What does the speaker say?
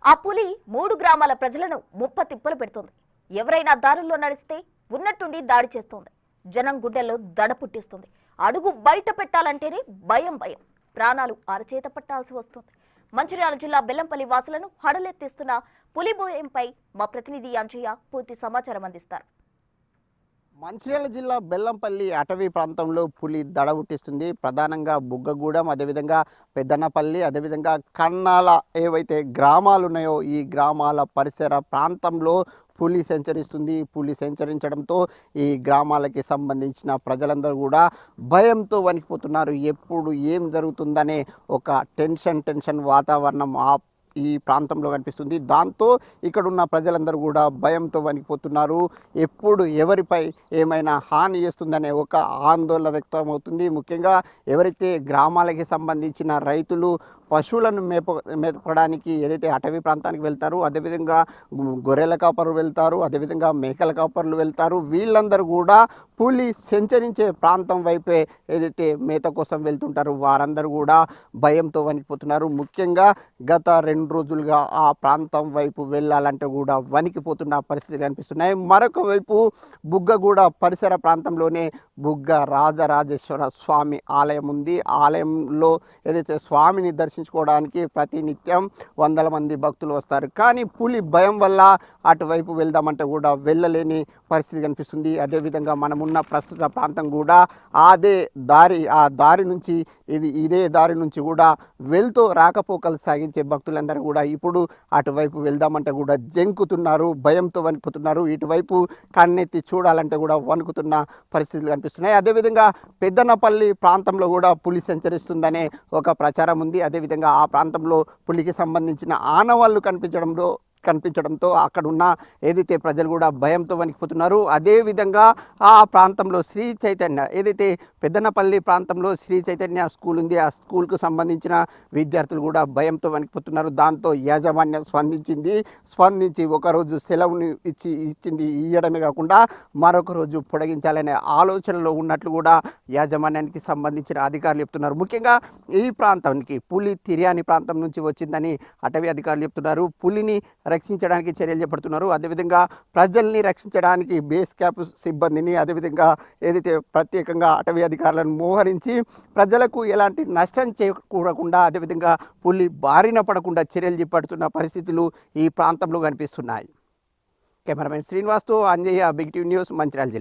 ఆ పులి 3 గ్రామాల ప్రజలను ముప్పతిప్పలు పెడుతోంది. ఎవరైనా దారుల్లో నడిస్తే ఉన్నట్టుండి దాడి చేస్తోంది. జనం గుడ్డెల్లో దడ పుట్టిస్తుంది. అడుగు బయట పెట్టాలంటేనే భయం. ప్రాణాలు అరచేత పట్టాల్సి వస్తుంది. మంచిర్యాల జిల్లా బెల్లంపల్లి వాసులను హడలెత్తిస్తున్న పులి భయంపై మా ప్రతినిధి అంజయ్య పూర్తి సమాచారం అందిస్తారు. మంచిర్యాల జిల్లా బెల్లంపల్లి అటవీ ప్రాంతంలో పులి దడబుట్టిస్తుంది. ప్రధానంగా బుగ్గగూడెం, అదేవిధంగా పెద్దనపల్లి, అదేవిధంగా కన్నాల ఏవైతే గ్రామాలు ఉన్నాయో ఈ గ్రామాల పరిసర ప్రాంతంలో పులి సంచరిస్తుంది. పులి సంచరించడంతో ఈ గ్రామాలకి సంబంధించిన ప్రజలందరూ కూడా భయంతో వణికిపోతున్నారు. ఎప్పుడు ఏం జరుగుతుందనే ఒక టెన్షన్ వాతావరణం ఈ ప్రాంతంలో కనిపిస్తుంది. దాంతో ఇక్కడున్న ప్రజలందరూ కూడా భయంతో వణికిపోతున్నారు. ఎప్పుడు ఎవరిపై ఏమైనా హాని చేస్తుందనే ఒక ఆందోళన వ్యక్తమవుతుంది. ముఖ్యంగా ఎవరైతే గ్రామాలకి సంబంధించిన రైతులు పశువులను మేపడానికి ఏదైతే అటవీ ప్రాంతానికి వెళ్తారో, అదేవిధంగా గొర్రెల కాపరులు వెళ్తారు, అదేవిధంగా మేకల కాపరులు వెళ్తారు. వీళ్ళందరూ కూడా పులి సంచరించే ప్రాంతం వైపే ఏదైతే మేత కోసం వెళ్తుంటారో వారందరూ కూడా భయంతో వణికిపోతున్నారు. ముఖ్యంగా గత 2 రోజులుగా ఆ ప్రాంతం వైపు వెళ్ళాలంటే కూడా వణికిపోతున్న పరిస్థితులు కనిపిస్తున్నాయి. మరొక వైపు బుగ్గగూడ పరిసర ప్రాంతంలోనే బుగ్గ రాజరాజేశ్వర స్వామి ఆలయం ఉంది. ఆలయంలో ఏదైతే స్వామిని దర్శించుకోవడానికి ప్రతినిత్యం వందల మంది భక్తులు వస్తారు. కానీ పులి భయం వల్ల అటువైపు వెళ్దామంటే కూడా వెళ్ళలేని పరిస్థితి కనిపిస్తుంది. అదేవిధంగా మనమున్న ప్రస్తుత ప్రాంతం కూడా ఆ దారి నుంచి ఇదే దారి నుంచి కూడా వెళ్తూ రాకపోకలు సాగించే భక్తులందరూ కూడా ఇప్పుడు అటువైపు వెళ్దామంటే కూడా జంకుతున్నారు, భయంతో వణికిపోతున్నారు. ఇటువైపు కన్నెత్తి చూడాలంటే కూడా వణుకుతున్న పరిస్థితులు కనిపిస్తున్నాయి. అదేవిధంగా పెద్దనపల్లి ప్రాంతంలో కూడా పులి సంచరిస్తుందనే ఒక ప్రచారం ఉంది. అదేవిధంగా ఆ ప్రాంతంలో పులికి సంబంధించిన ఆనవాళ్లు కనిపించడంతో అక్కడున్న ఏదైతే ప్రజలు కూడా భయంతో వణికిపోతున్నారు. అదేవిధంగా ఆ ప్రాంతంలో శ్రీ చైతన్య ఏదైతే పెద్దనపల్లి ప్రాంతంలో శ్రీ చైతన్య స్కూల్ ఉంది, ఆ స్కూల్కు సంబంధించిన విద్యార్థులు కూడా భయంతో వణికిపోతున్నారు. దాంతో యాజమాన్యం స్పందించి ఒకరోజు సెలవుని ఇవ్వడమే కాకుండా మరొక రోజు పొడిగించాలనే ఆలోచనలో ఉన్నట్లు కూడా యాజమాన్యానికి సంబంధించిన అధికారులు చెప్తున్నారు. ముఖ్యంగా ఈ ప్రాంతానికి పులి తిర్యాని ప్రాంతం నుంచి వచ్చిందని అటవీ అధికారులు చెప్తున్నారు. పులిని రక్షించడానికి చర్యలు చేపడుతున్నారు. అదేవిధంగా ప్రజల్ని రక్షించడానికి బేస్ క్యాంప్ సిబ్బందిని, అదేవిధంగా ఏదైతే ప్రత్యేకంగా అటవీ అధికారులను మోహరించి ప్రజలకు ఎలాంటి నష్టం చేకూరకుండా, అదేవిధంగా పులి బారిన పడకుండా చర్యలు చేపడుతున్న పరిస్థితులు ఈ ప్రాంతంలో కనిపిస్తున్నాయి. కెమెరామెన్ శ్రీనివాస్తో Anjaiah, big TV news, Mancherial జిల్లా.